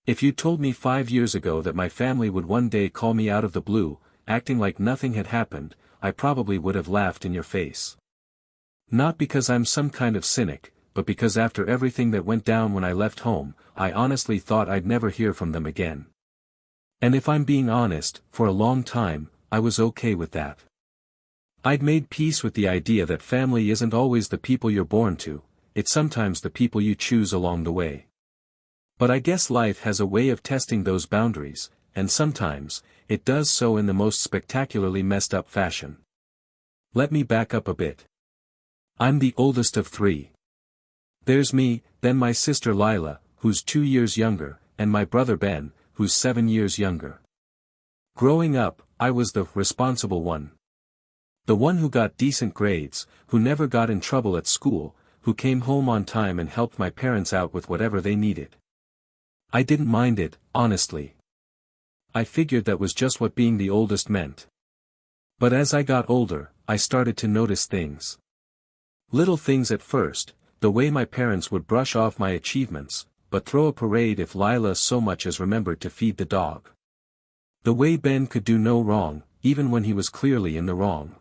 If you told me 5 years ago that my family would one day call me out of the blue, acting like nothing had happened, I probably would have laughed in your face. Not because I'm some kind of cynic, but because after everything that went down when I left home, I honestly thought I'd never hear from them again. And if I'm being honest, for a long time, I was okay with that. I'd made peace with the idea that family isn't always the people you're born to, it's sometimes the people you choose along the way. But I guess life has a way of testing those boundaries, and sometimes, it does so in the most spectacularly messed up fashion. Let me back up a bit. I'm the oldest of three. There's me, then my sister Lila, who's 2 years younger, and my brother Ben, who's 7 years younger. Growing up, I was the responsible one. The one who got decent grades, who never got in trouble at school, who came home on time and helped my parents out with whatever they needed. I didn't mind it, honestly. I figured that was just what being the oldest meant. But as I got older, I started to notice things. Little things at first, the way my parents would brush off my achievements, but throw a parade if Lila so much as remembered to feed the dog. The way Ben could do no wrong, even when he was clearly in the wrong.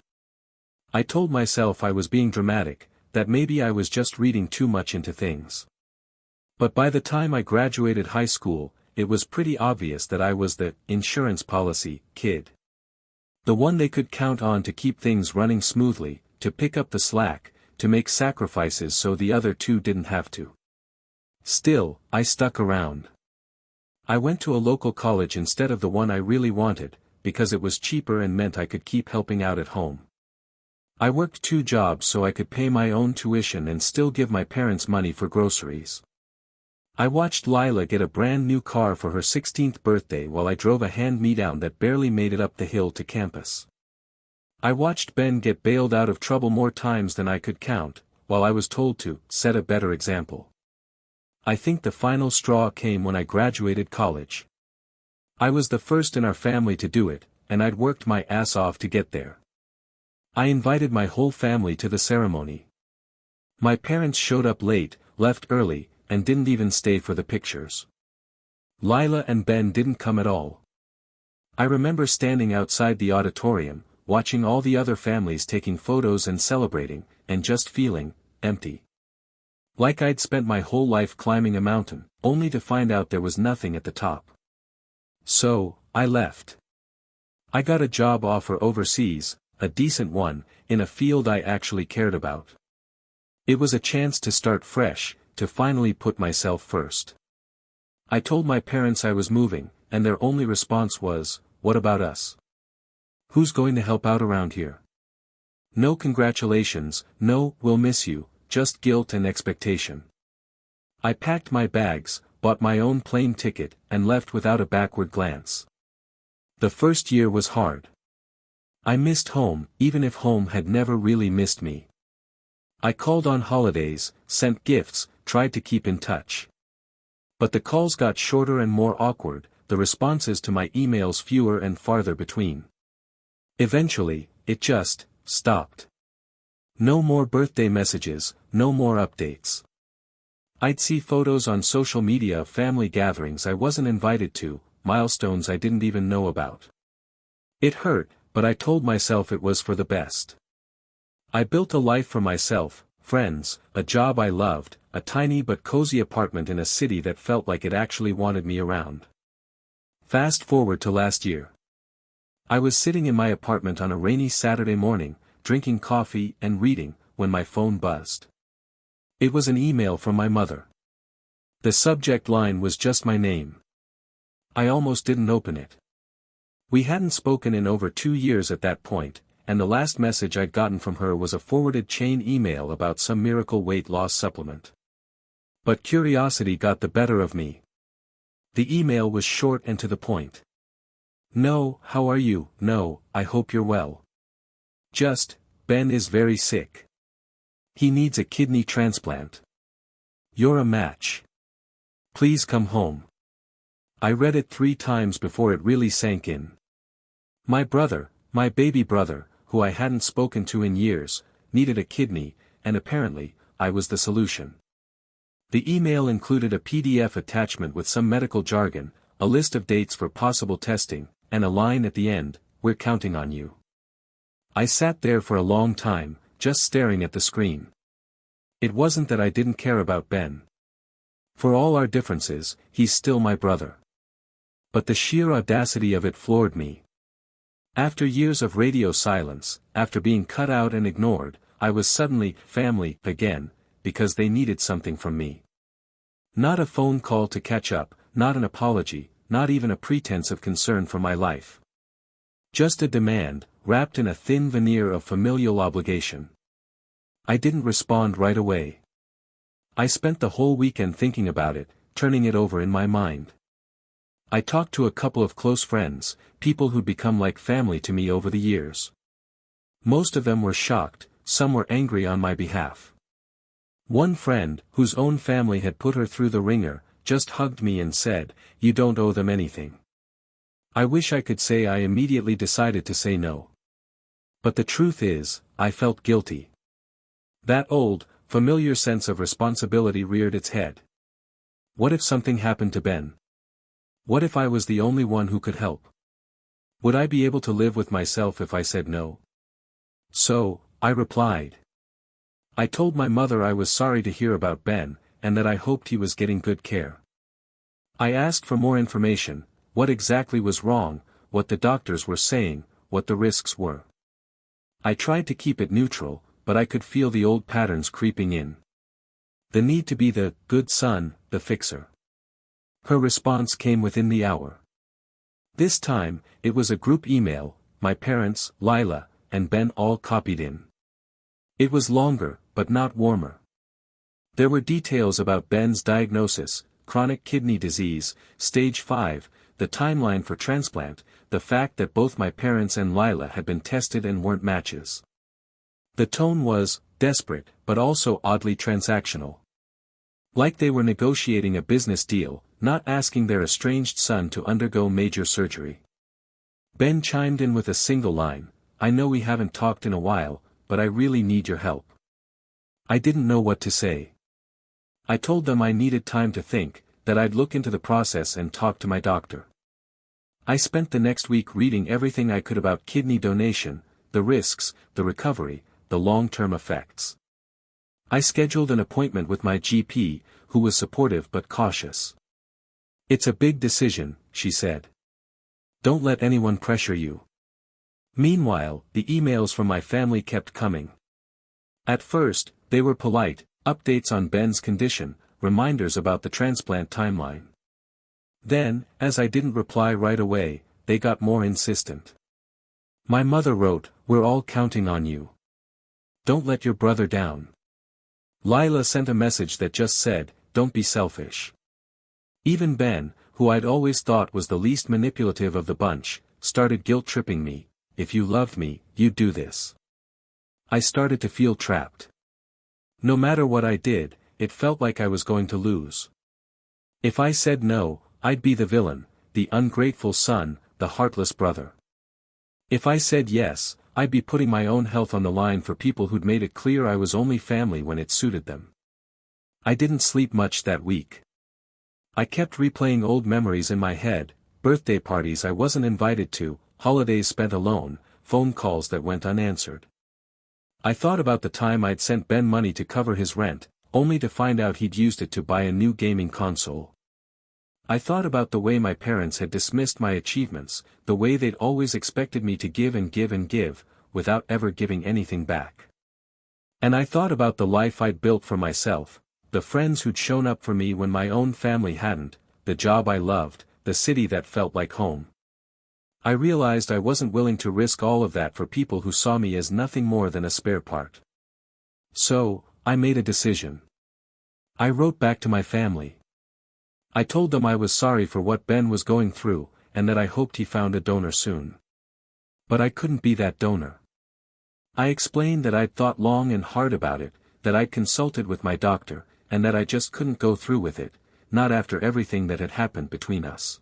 I told myself I was being dramatic, that maybe I was just reading too much into things. But by the time I graduated high school, it was pretty obvious that I was the insurance policy kid. The one they could count on to keep things running smoothly, to pick up the slack, to make sacrifices so the other two didn't have to. Still, I stuck around. I went to a local college instead of the one I really wanted, because it was cheaper and meant I could keep helping out at home. I worked 2 jobs so I could pay my own tuition and still give my parents money for groceries. I watched Lila get a brand new car for her 16th birthday while I drove a hand-me-down that barely made it up the hill to campus. I watched Ben get bailed out of trouble more times than I could count, while I was told to set a better example. I think the final straw came when I graduated college. I was the first in our family to do it, and I'd worked my ass off to get there. I invited my whole family to the ceremony. My parents showed up late, left early, and didn't even stay for the pictures. Lila and Ben didn't come at all. I remember standing outside the auditorium, watching all the other families taking photos and celebrating, and just feeling empty. Like I'd spent my whole life climbing a mountain, only to find out there was nothing at the top. So, I left. I got a job offer overseas, a decent one, in a field I actually cared about. It was a chance to start fresh, to finally put myself first. I told my parents I was moving, and their only response was, "What about us? Who's going to help out around here?" No congratulations, no, "we'll miss you," just guilt and expectation. I packed my bags, bought my own plane ticket, and left without a backward glance. The first year was hard. I missed home, even if home had never really missed me. I called on holidays, sent gifts, tried to keep in touch. But the calls got shorter and more awkward, the responses to my emails fewer and farther between. Eventually, it just stopped. No more birthday messages, no more updates. I'd see photos on social media of family gatherings I wasn't invited to, milestones I didn't even know about. It hurt, but I told myself it was for the best. I built a life for myself, friends, a job I loved, a tiny but cozy apartment in a city that felt like it actually wanted me around. Fast forward to last year. I was sitting in my apartment on a rainy Saturday morning, drinking coffee and reading, when my phone buzzed. It was an email from my mother. The subject line was just my name. I almost didn't open it. We hadn't spoken in over 2 years at that point, and the last message I'd gotten from her was a forwarded chain email about some miracle weight loss supplement. But curiosity got the better of me. The email was short and to the point. "No, how are you? No, I hope you're well. Just, Ben is very sick. He needs a kidney transplant. You're a match. Please come home." I read it 3 times before it really sank in. My brother, my baby brother, who I hadn't spoken to in years, needed a kidney, and apparently, I was the solution. The email included a PDF attachment with some medical jargon, a list of dates for possible testing, and a line at the end, "We're counting on you." I sat there for a long time, just staring at the screen. It wasn't that I didn't care about Ben. For all our differences, he's still my brother. But the sheer audacity of it floored me. After years of radio silence, after being cut out and ignored, I was suddenly family again, because they needed something from me. Not a phone call to catch up, not an apology, not even a pretense of concern for my life. Just a demand, wrapped in a thin veneer of familial obligation. I didn't respond right away. I spent the whole weekend thinking about it, turning it over in my mind. I talked to a couple of close friends, people who'd become like family to me over the years. Most of them were shocked, some were angry on my behalf. One friend, whose own family had put her through the ringer, just hugged me and said, "You don't owe them anything." I wish I could say I immediately decided to say no. But the truth is, I felt guilty. That old, familiar sense of responsibility reared its head. What if something happened to Ben? What if I was the only one who could help? Would I be able to live with myself if I said no? So, I replied. I told my mother I was sorry to hear about Ben, and that I hoped he was getting good care. I asked for more information, what exactly was wrong, what the doctors were saying, what the risks were. I tried to keep it neutral, but I could feel the old patterns creeping in. The need to be the good son, the fixer. Her response came within the hour. This time, it was a group email, my parents, Lila, and Ben all copied in. It was longer, but not warmer. There were details about Ben's diagnosis, chronic kidney disease, stage 5, the timeline for transplant, the fact that both my parents and Lila had been tested and weren't matches. The tone was desperate, but also oddly transactional. Like they were negotiating a business deal, not asking their estranged son to undergo major surgery. Ben chimed in with a single line, "I know we haven't talked in a while, but I really need your help." I didn't know what to say. I told them I needed time to think, that I'd look into the process and talk to my doctor. I spent the next week reading everything I could about kidney donation, the risks, the recovery, the long-term effects. I scheduled an appointment with my GP, who was supportive but cautious. "It's a big decision," she said. "Don't let anyone pressure you." Meanwhile, the emails from my family kept coming. At first, they were polite, updates on Ben's condition, reminders about the transplant timeline. Then, as I didn't reply right away, they got more insistent. My mother wrote, "We're all counting on you. Don't let your brother down." Lila sent a message that just said, "Don't be selfish." Even Ben, who I'd always thought was the least manipulative of the bunch, started guilt-tripping me, "If you loved me, you'd do this." I started to feel trapped. No matter what I did, it felt like I was going to lose. If I said no, I'd be the villain, the ungrateful son, the heartless brother. If I said yes, I'd be putting my own health on the line for people who'd made it clear I was only family when it suited them. I didn't sleep much that week. I kept replaying old memories in my head, birthday parties I wasn't invited to, holidays spent alone, phone calls that went unanswered. I thought about the time I'd sent Ben money to cover his rent, only to find out he'd used it to buy a new gaming console. I thought about the way my parents had dismissed my achievements, the way they'd always expected me to give and give and give, without ever giving anything back. And I thought about the life I'd built for myself, the friends who'd shown up for me when my own family hadn't, the job I loved, the city that felt like home. I realized I wasn't willing to risk all of that for people who saw me as nothing more than a spare part. So, I made a decision. I wrote back to my family. I told them I was sorry for what Ben was going through, and that I hoped he found a donor soon. But I couldn't be that donor. I explained that I'd thought long and hard about it, that I'd consulted with my doctor, and that I just couldn't go through with it, not after everything that had happened between us.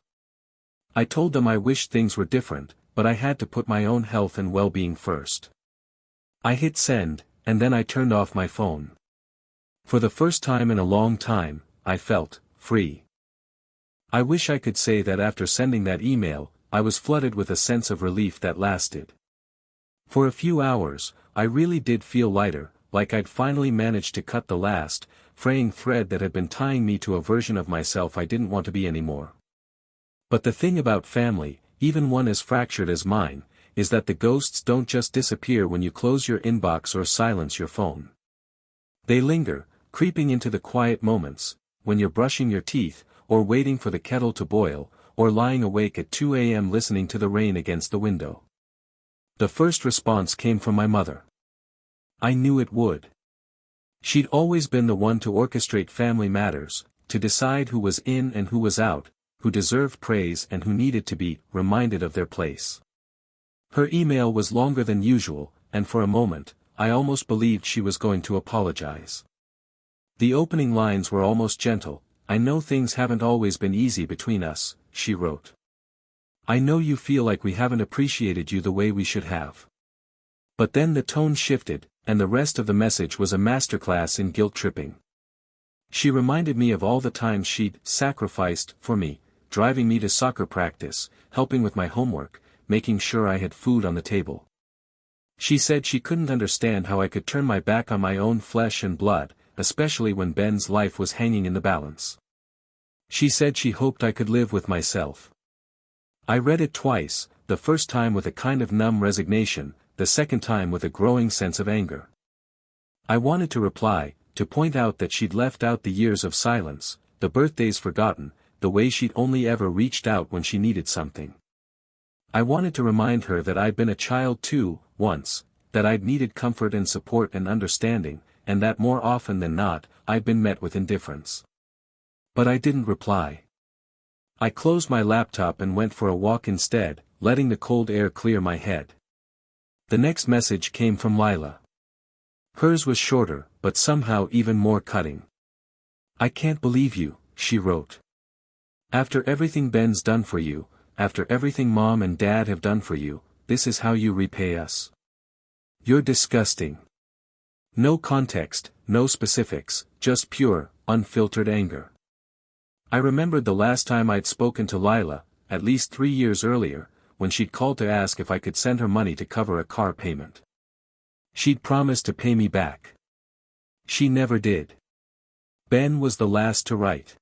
I told them I wished things were different, but I had to put my own health and well-being first. I hit send, and then I turned off my phone. For the first time in a long time, I felt free. I wish I could say that after sending that email, I was flooded with a sense of relief that lasted. For a few hours, I really did feel lighter, like I'd finally managed to cut the last, fraying thread that had been tying me to a version of myself I didn't want to be anymore. But the thing about family, even one as fractured as mine, is that the ghosts don't just disappear when you close your inbox or silence your phone. They linger, creeping into the quiet moments, when you're brushing your teeth, or waiting for the kettle to boil, or lying awake at 2 a.m. listening to the rain against the window. The first response came from my mother. I knew it would. She'd always been the one to orchestrate family matters, to decide who was in and who was out, who deserved praise and who needed to be reminded of their place. Her email was longer than usual, and for a moment, I almost believed she was going to apologize. The opening lines were almost gentle. I know things haven't always been easy between us, she wrote. I know you feel like we haven't appreciated you the way we should have. But then the tone shifted, and the rest of the message was a masterclass in guilt-tripping. She reminded me of all the times she'd sacrificed for me, driving me to soccer practice, helping with my homework, making sure I had food on the table. She said she couldn't understand how I could turn my back on my own flesh and blood, especially when Ben's life was hanging in the balance. She said she hoped I could live with myself. I read it twice, the first time with a kind of numb resignation, the second time with a growing sense of anger. I wanted to reply, to point out that she'd left out the years of silence, the birthdays forgotten, the way she'd only ever reached out when she needed something. I wanted to remind her that I'd been a child too, once, that I'd needed comfort and support and understanding, and that more often than not, I'd been met with indifference. But I didn't reply. I closed my laptop and went for a walk instead, letting the cold air clear my head. The next message came from Lila. Hers was shorter, but somehow even more cutting. I can't believe you, she wrote. After everything Ben's done for you, after everything Mom and Dad have done for you, this is how you repay us. You're disgusting. No context, no specifics, just pure, unfiltered anger. I remembered the last time I'd spoken to Lila, at least 3 years earlier, when she'd called to ask if I could send her money to cover a car payment. She'd promised to pay me back. She never did. Ben was the last to write.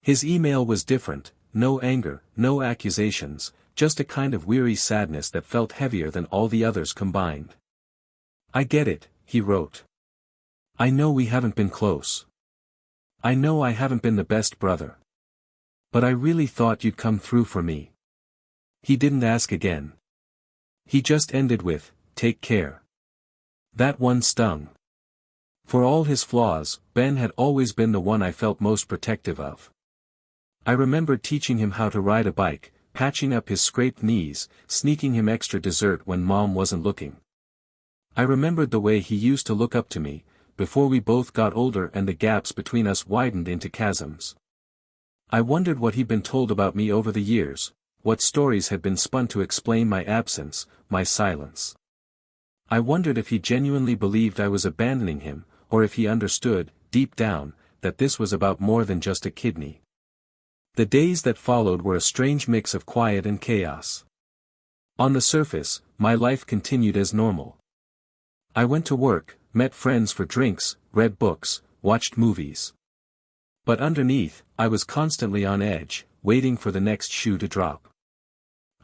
His email was different, no anger, no accusations, just a kind of weary sadness that felt heavier than all the others combined. I get it, he wrote. I know we haven't been close. I know I haven't been the best brother. But I really thought you'd come through for me. He didn't ask again. He just ended with, take care. That one stung. For all his flaws, Ben had always been the one I felt most protective of. I remembered teaching him how to ride a bike, patching up his scraped knees, sneaking him extra dessert when Mom wasn't looking. I remembered the way he used to look up to me, before we both got older and the gaps between us widened into chasms. I wondered what he'd been told about me over the years, what stories had been spun to explain my absence, my silence. I wondered if he genuinely believed I was abandoning him, or if he understood, deep down, that this was about more than just a kidney. The days that followed were a strange mix of quiet and chaos. On the surface, my life continued as normal. I went to work, met friends for drinks, read books, watched movies. But underneath, I was constantly on edge, waiting for the next shoe to drop.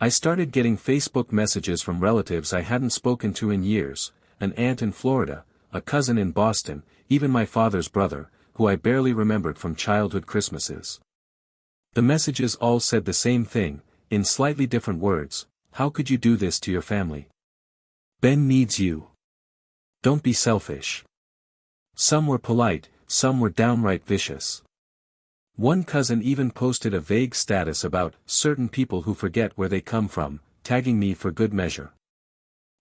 I started getting Facebook messages from relatives I hadn't spoken to in years, an aunt in Florida, a cousin in Boston, even my father's brother, who I barely remembered from childhood Christmases. The messages all said the same thing, in slightly different words: how could you do this to your family? Ben needs you. Don't be selfish. Some were polite, some were downright vicious. One cousin even posted a vague status about certain people who forget where they come from, tagging me for good measure.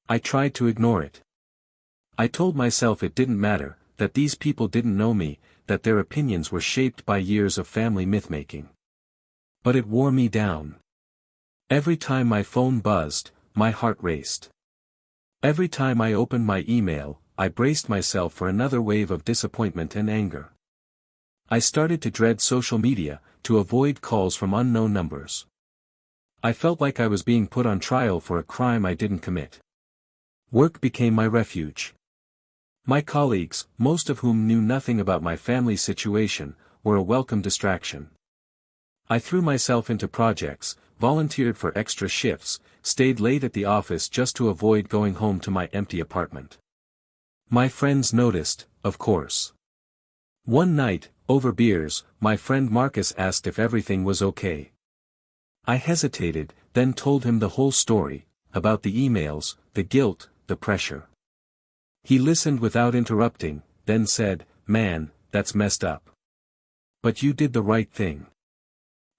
I tried to ignore it. I told myself it didn't matter, that these people didn't know me, that their opinions were shaped by years of family myth-making. But it wore me down. Every time my phone buzzed, my heart raced. Every time I opened my email, I braced myself for another wave of disappointment and anger. I started to dread social media, to avoid calls from unknown numbers. I felt like I was being put on trial for a crime I didn't commit. Work became my refuge. My colleagues, most of whom knew nothing about my family's situation, were a welcome distraction. I threw myself into projects, volunteered for extra shifts, stayed late at the office just to avoid going home to my empty apartment. My friends noticed, of course. One night, over beers, my friend Marcus asked if everything was okay. I hesitated, then told him the whole story, about the emails, the guilt, the pressure. He listened without interrupting, then said, "Man, that's messed up. But you did the right thing.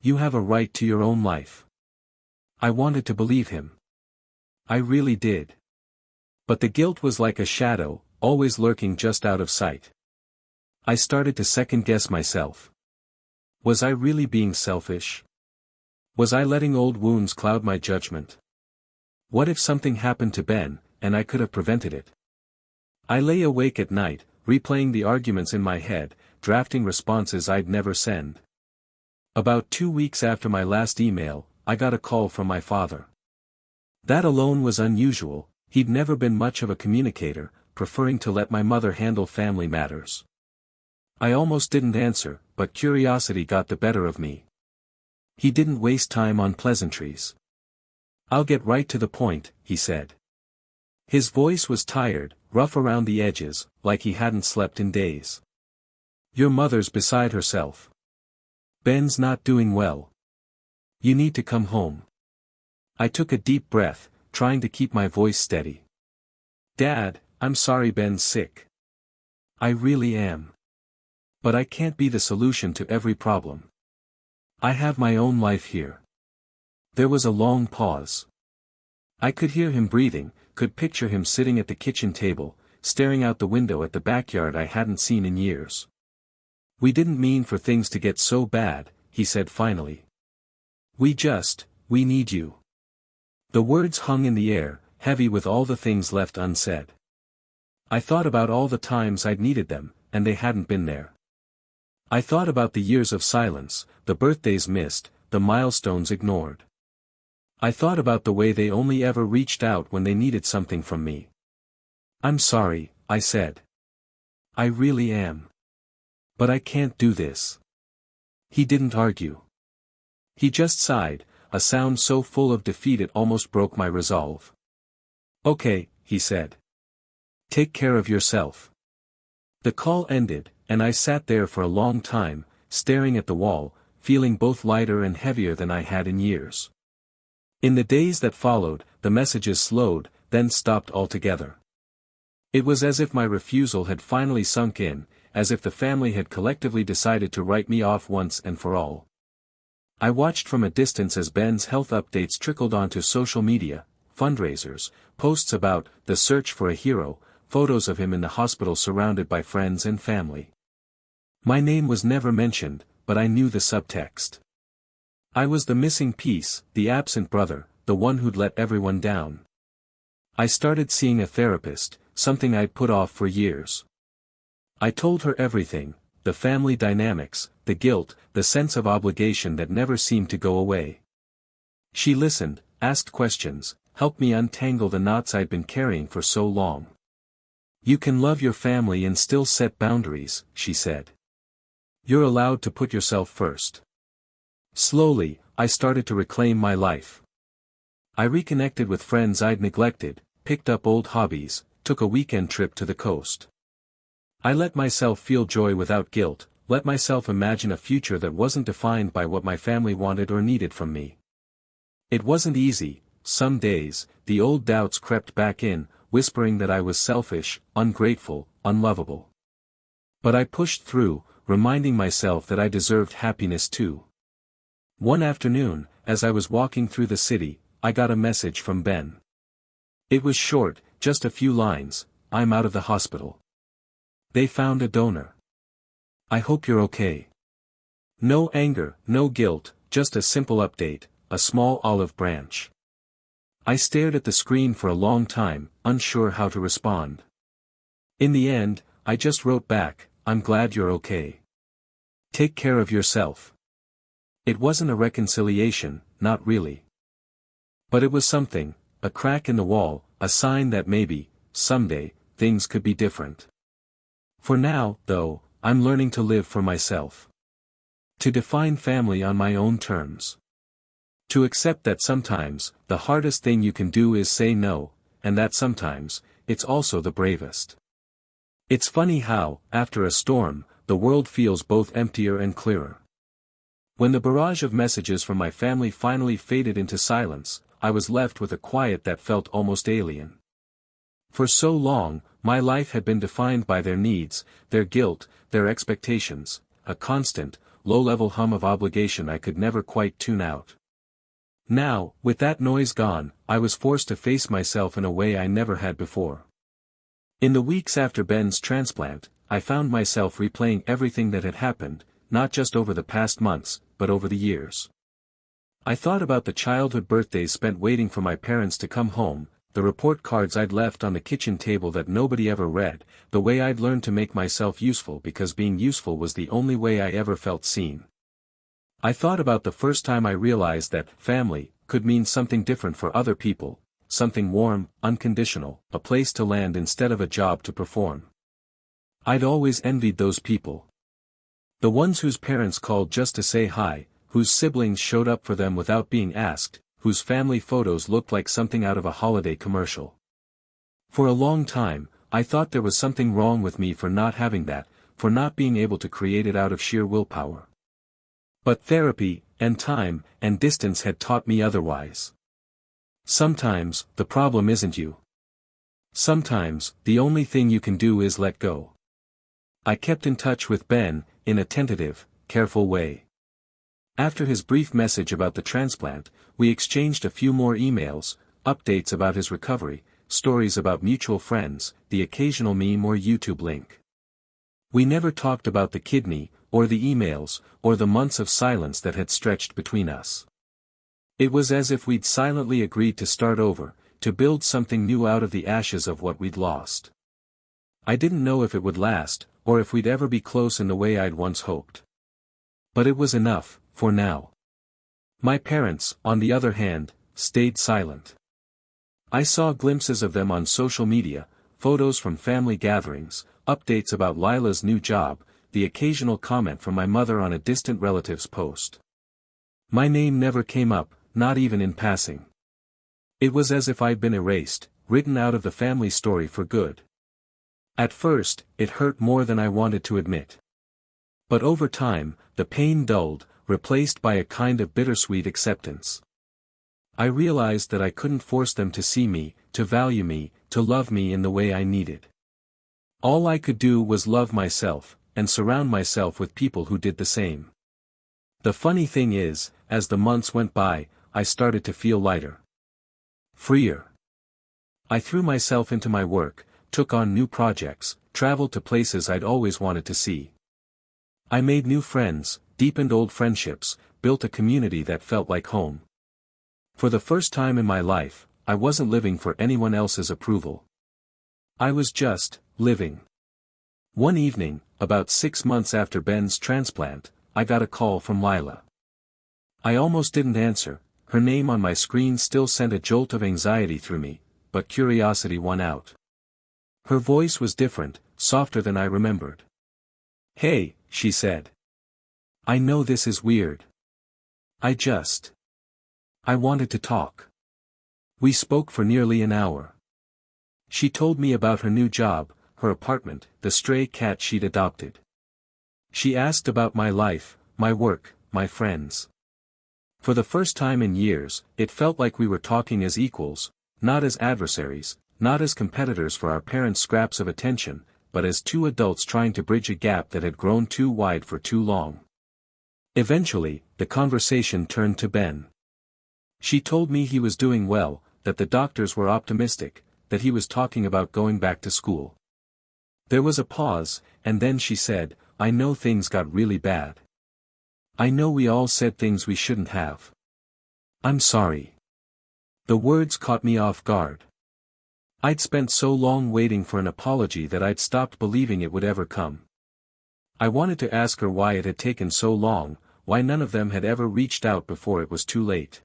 You have a right to your own life." I wanted to believe him. I really did. But the guilt was like a shadow, always lurking just out of sight. I started to second-guess myself. Was I really being selfish? Was I letting old wounds cloud my judgment? What if something happened to Ben, and I could have prevented it? I lay awake at night, replaying the arguments in my head, drafting responses I'd never send. About 2 weeks after my last email, I got a call from my father. That alone was unusual. He'd never been much of a communicator, preferring to let my mother handle family matters. I almost didn't answer, but curiosity got the better of me. He didn't waste time on pleasantries. "I'll get right to the point," he said. His voice was tired, rough around the edges, like he hadn't slept in days. "Your mother's beside herself. Ben's not doing well. You need to come home." I took a deep breath, trying to keep my voice steady. "Dad, I'm sorry Ben's sick. I really am. But I can't be the solution to every problem. I have my own life here." There was a long pause. I could hear him breathing, could picture him sitting at the kitchen table, staring out the window at the backyard I hadn't seen in years. "We didn't mean for things to get so bad," he said finally. We need you." The words hung in the air, heavy with all the things left unsaid. I thought about all the times I'd needed them, and they hadn't been there. I thought about the years of silence, the birthdays missed, the milestones ignored. I thought about the way they only ever reached out when they needed something from me. "I'm sorry," I said. "I really am. But I can't do this." He didn't argue. He just sighed, a sound so full of defeat it almost broke my resolve. "Okay," he said. "Take care of yourself." The call ended, and I sat there for a long time, staring at the wall, feeling both lighter and heavier than I had in years. In the days that followed, the messages slowed, then stopped altogether. It was as if my refusal had finally sunk in, as if the family had collectively decided to write me off once and for all. I watched from a distance as Ben's health updates trickled onto social media, fundraisers, posts about the search for a hero, photos of him in the hospital surrounded by friends and family. My name was never mentioned, but I knew the subtext. I was the missing piece, the absent brother, the one who'd let everyone down. I started seeing a therapist, something I'd put off for years. I told her everything, the family dynamics, the guilt, the sense of obligation that never seemed to go away. She listened, asked questions, helped me untangle the knots I'd been carrying for so long. "You can love your family and still set boundaries," she said. "You're allowed to put yourself first." Slowly, I started to reclaim my life. I reconnected with friends I'd neglected, picked up old hobbies, took a weekend trip to the coast. I let myself feel joy without guilt, let myself imagine a future that wasn't defined by what my family wanted or needed from me. It wasn't easy. Some days, the old doubts crept back in, whispering that I was selfish, ungrateful, unlovable. But I pushed through, reminding myself that I deserved happiness too. One afternoon, as I was walking through the city, I got a message from Ben. It was short, just a few lines: "I'm out of the hospital. They found a donor. I hope you're okay." No anger, no guilt, just a simple update, a small olive branch. I stared at the screen for a long time, unsure how to respond. In the end, I just wrote back, "I'm glad you're okay." Take care of yourself. It wasn't a reconciliation, not really. But it was something, a crack in the wall, a sign that maybe, someday, things could be different. For now, though, I'm learning to live for myself. To define family on my own terms. To accept that sometimes, the hardest thing you can do is say no, and that sometimes, it's also the bravest. It's funny how, after a storm, the world feels both emptier and clearer. When the barrage of messages from my family finally faded into silence, I was left with a quiet that felt almost alien. For so long, my life had been defined by their needs, their guilt, their expectations, a constant, low-level hum of obligation I could never quite tune out. Now, with that noise gone, I was forced to face myself in a way I never had before. In the weeks after Ben's transplant, I found myself replaying everything that had happened, not just over the past months, but over the years. I thought about the childhood birthdays spent waiting for my parents to come home, the report cards I'd left on the kitchen table that nobody ever read, the way I'd learned to make myself useful because being useful was the only way I ever felt seen. I thought about the first time I realized that family could mean something different for other people, something warm, unconditional, a place to land instead of a job to perform. I'd always envied those people. The ones whose parents called just to say hi, whose siblings showed up for them without being asked, whose family photos looked like something out of a holiday commercial. For a long time, I thought there was something wrong with me for not having that, for not being able to create it out of sheer willpower. But therapy, and time, and distance had taught me otherwise. Sometimes, the problem isn't you. Sometimes, the only thing you can do is let go. I kept in touch with Ben, in a tentative, careful way. After his brief message about the transplant, we exchanged a few more emails, updates about his recovery, stories about mutual friends, the occasional meme or YouTube link. We never talked about the kidney, or the emails, or the months of silence that had stretched between us. It was as if we'd silently agreed to start over, to build something new out of the ashes of what we'd lost. I didn't know if it would last, or if we'd ever be close in the way I'd once hoped. But it was enough, for now. My parents, on the other hand, stayed silent. I saw glimpses of them on social media, photos from family gatherings, updates about Lila's new job, the occasional comment from my mother on a distant relative's post. My name never came up, not even in passing. It was as if I'd been erased, written out of the family story for good. At first, it hurt more than I wanted to admit. But over time, the pain dulled, replaced by a kind of bittersweet acceptance. I realized that I couldn't force them to see me, to value me, to love me in the way I needed. All I could do was love myself, and surround myself with people who did the same. The funny thing is, as the months went by, I started to feel lighter. Freer. I threw myself into my work, took on new projects, traveled to places I'd always wanted to see. I made new friends, deepened old friendships, built a community that felt like home. For the first time in my life, I wasn't living for anyone else's approval. I was just living. One evening, about 6 months after Ben's transplant, I got a call from Lila. I almost didn't answer, her name on my screen still sent a jolt of anxiety through me, but curiosity won out. Her voice was different, softer than I remembered. "Hey," she said. "I know this is weird. I wanted to talk." We spoke for nearly an hour. She told me about her new job, her apartment, the stray cat she'd adopted. She asked about my life, my work, my friends. For the first time in years, it felt like we were talking as equals, not as adversaries, not as competitors for our parents' scraps of attention, but as two adults trying to bridge a gap that had grown too wide for too long. Eventually, the conversation turned to Ben. She told me he was doing well, that the doctors were optimistic, that he was talking about going back to school. There was a pause, and then she said, "I know things got really bad. I know we all said things we shouldn't have. I'm sorry." The words caught me off guard. I'd spent so long waiting for an apology that I'd stopped believing it would ever come. I wanted to ask her why it had taken so long, why none of them had ever reached out before it was too late.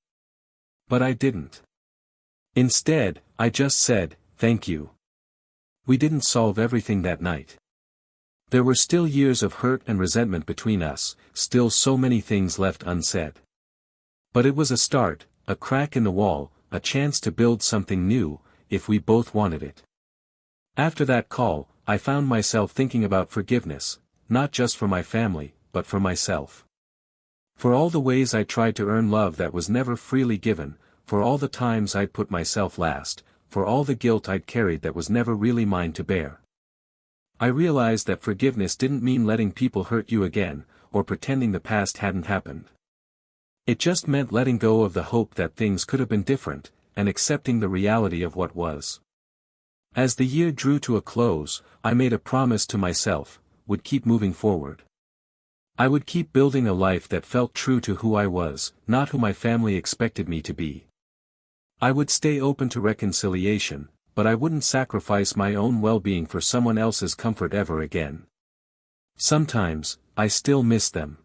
But I didn't. Instead, I just said, "Thank you." We didn't solve everything that night. There were still years of hurt and resentment between us, still so many things left unsaid. But it was a start, a crack in the wall, a chance to build something new, if we both wanted it. After that call, I found myself thinking about forgiveness, not just for my family, but for myself. For all the ways I tried to earn love that was never freely given, for all the times I'd put myself last, for all the guilt I'd carried that was never really mine to bear. I realized that forgiveness didn't mean letting people hurt you again, or pretending the past hadn't happened. It just meant letting go of the hope that things could have been different, and accepting the reality of what was. As the year drew to a close, I made a promise to myself, would keep moving forward. I would keep building a life that felt true to who I was, not who my family expected me to be. I would stay open to reconciliation, but I wouldn't sacrifice my own well-being for someone else's comfort ever again. Sometimes, I still miss them.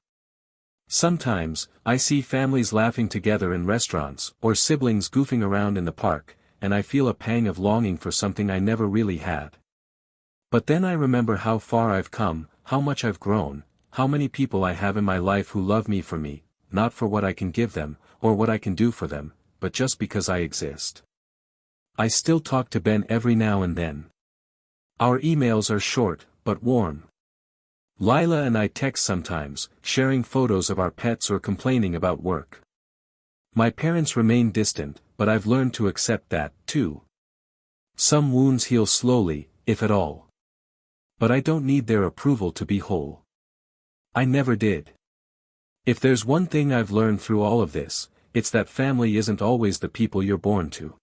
Sometimes, I see families laughing together in restaurants, or siblings goofing around in the park, and I feel a pang of longing for something I never really had. But then I remember how far I've come, how much I've grown, how many people I have in my life who love me for me, not for what I can give them, or what I can do for them, but just because I exist. I still talk to Ben every now and then. Our emails are short, but warm. Lila and I text sometimes, sharing photos of our pets or complaining about work. My parents remain distant, but I've learned to accept that, too. Some wounds heal slowly, if at all. But I don't need their approval to be whole. I never did. If there's one thing I've learned through all of this, it's that family isn't always the people you're born to.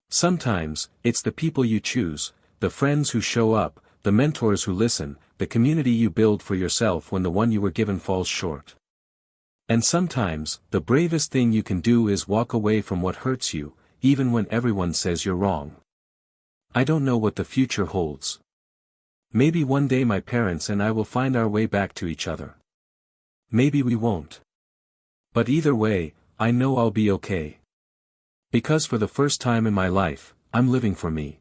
Sometimes, it's the people you choose, the friends who show up, the mentors who listen, the community you build for yourself when the one you were given falls short. And sometimes, the bravest thing you can do is walk away from what hurts you, even when everyone says you're wrong. I don't know what the future holds. Maybe one day my parents and I will find our way back to each other. Maybe we won't. But either way, I know I'll be okay. Because for the first time in my life, I'm living for me.